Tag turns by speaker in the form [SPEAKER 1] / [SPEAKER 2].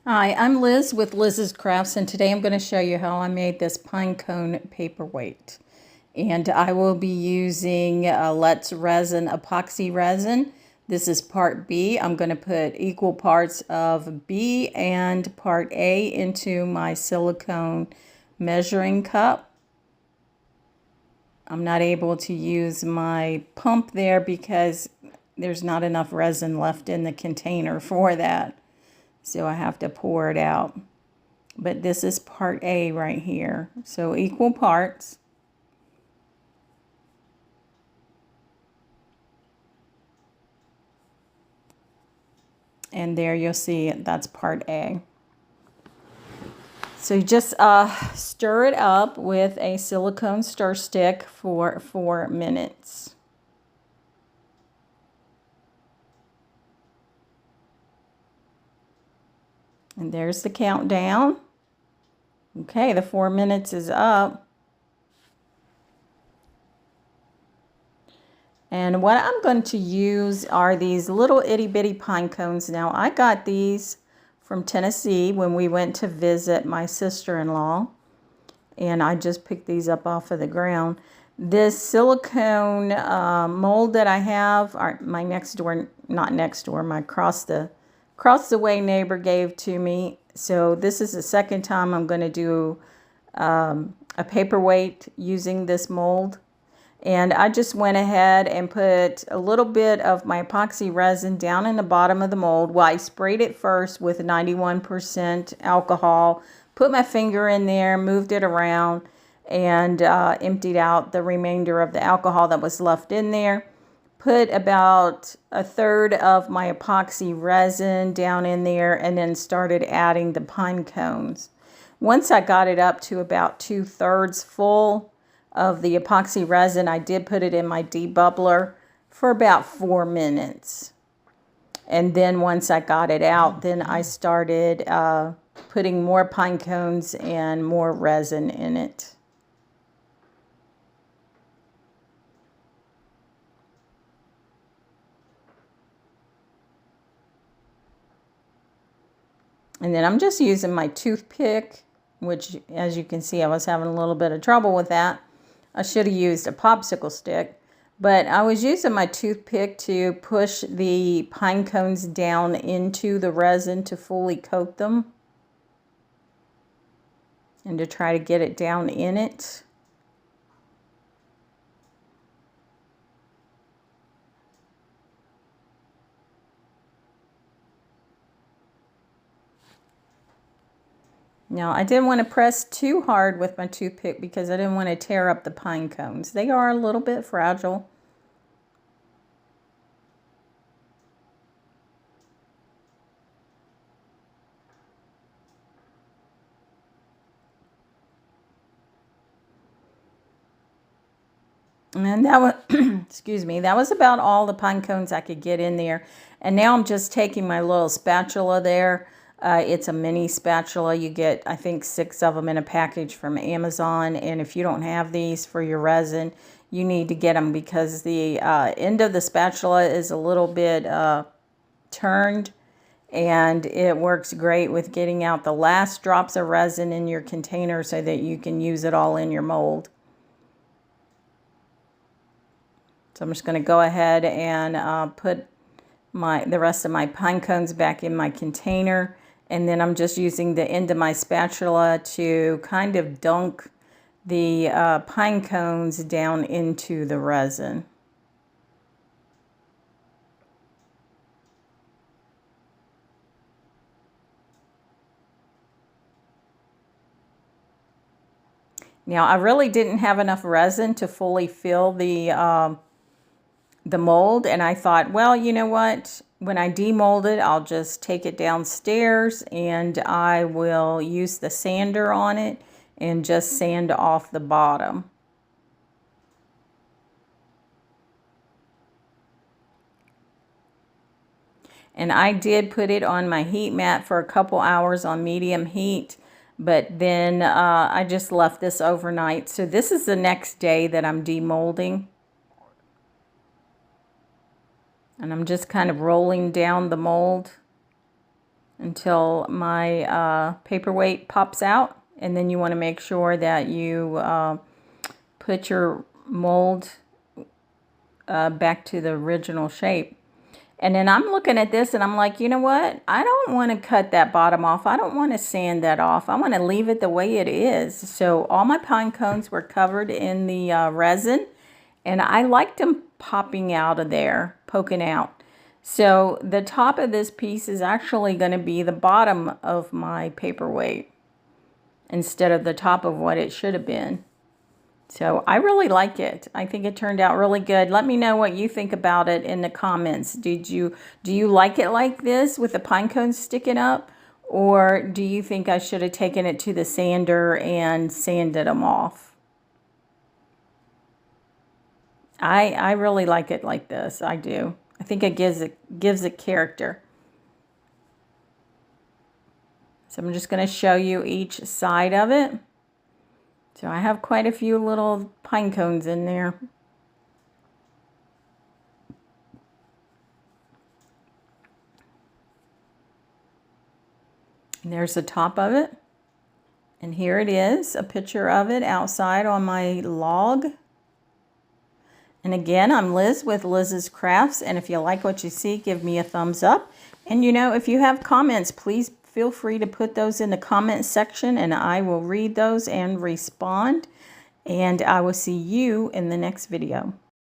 [SPEAKER 1] Hi, I'm Liz with Liz's Crafts, and today I'm going to show you how I made this Pinecone paperweight. And I will be using Let's Resin Epoxy Resin. This is part B. I'm going to put equal parts of B and part A into my silicone measuring cup. I'm not able to use my pump there because there's not enough resin left in the container for that. So I have to pour it out. But this is part A right here. So equal parts. And there you'll see that's part A. So you just stir it up with a silicone stir stick for 4 minutes. And there's the countdown. Okay, the 4 minutes is up. And what I'm going to use are these little itty bitty pine cones. Now, I got these from Tennessee when we went to visit my sister-in-law. And I just picked these up off of the ground. This silicone mold that I have, my next door, not next door, my across the way neighbor gave to me. So this is the second time I'm going to do a paperweight using this mold. And I just went ahead and put a little bit of my epoxy resin down in the bottom of the mold. Well, I sprayed it first with 91% alcohol, put my finger in there, moved it around, and emptied out the remainder of the alcohol that was left in there. Put about a third of my epoxy resin down in there and then started adding the pine cones. Once I got it up to about 2/3 full of the epoxy resin, I did put it in my debubbler for about 4 minutes. And then once I got it out, then I started putting more pine cones and more resin in it. And then I'm just using my toothpick, which as you can see, I was having a little bit of trouble with that. I should have used a popsicle stick, but I was using my toothpick to push the pine cones down into the resin to fully coat them and to try to get it down in it. Now, I didn't want to press too hard with my toothpick because I didn't want to tear up the pine cones. They are a little bit fragile. And that was, excuse me, that was about all the pine cones I could get in there. And now I'm just taking my little spatula there. It's a mini spatula. You get, I think, 6 of them in a package from Amazon. And if you don't have these for your resin, you need to get them because the end of the spatula is a little bit turned. And it works great with getting out the last drops of resin in your container so that you can use it all in your mold. So I'm just going to go ahead and put the rest of my pine cones back in my container. And then I'm just using the end of my spatula to kind of dunk the pine cones down into the resin. Now, I really didn't have enough resin to fully fill the mold, and I thought, well, you know what? When I demold it, I'll just take it downstairs and I will use the sander on it and just sand off the bottom. And I did put it on my heat mat for a couple hours on medium heat, but then I just left this overnight. So this is the next day that I'm demolding. And I'm just kind of rolling down the mold until my paperweight pops out. And then you want to make sure that you put your mold back to the original shape. And then I'm looking at this and I'm like, you know what? I don't want to cut that bottom off. I don't want to sand that off. I want to leave it the way it is. So all my pine cones were covered in the resin, and I liked them popping out of there, poking out. So the top of this piece is actually going to be the bottom of my paperweight instead of the top of what it should have been. So I really like it. I think it turned out really good. Let me know what you think about it in the comments. Do you like it like this with the pine cones sticking up? Or do you think I should have taken it to the sander and sanded them off? I really like it like this. I do. I think it gives it character. So I'm just going to show you each side of it. So I have quite a few little pine cones in there. And there's the top of it. And here it is, a picture of it outside on my log. And again, I'm Liz with Liz's Crafts. And if you like what you see, give me a thumbs up. And you know, if you have comments, please feel free to put those in the comment section and I will read those and respond. And I will see you in the next video.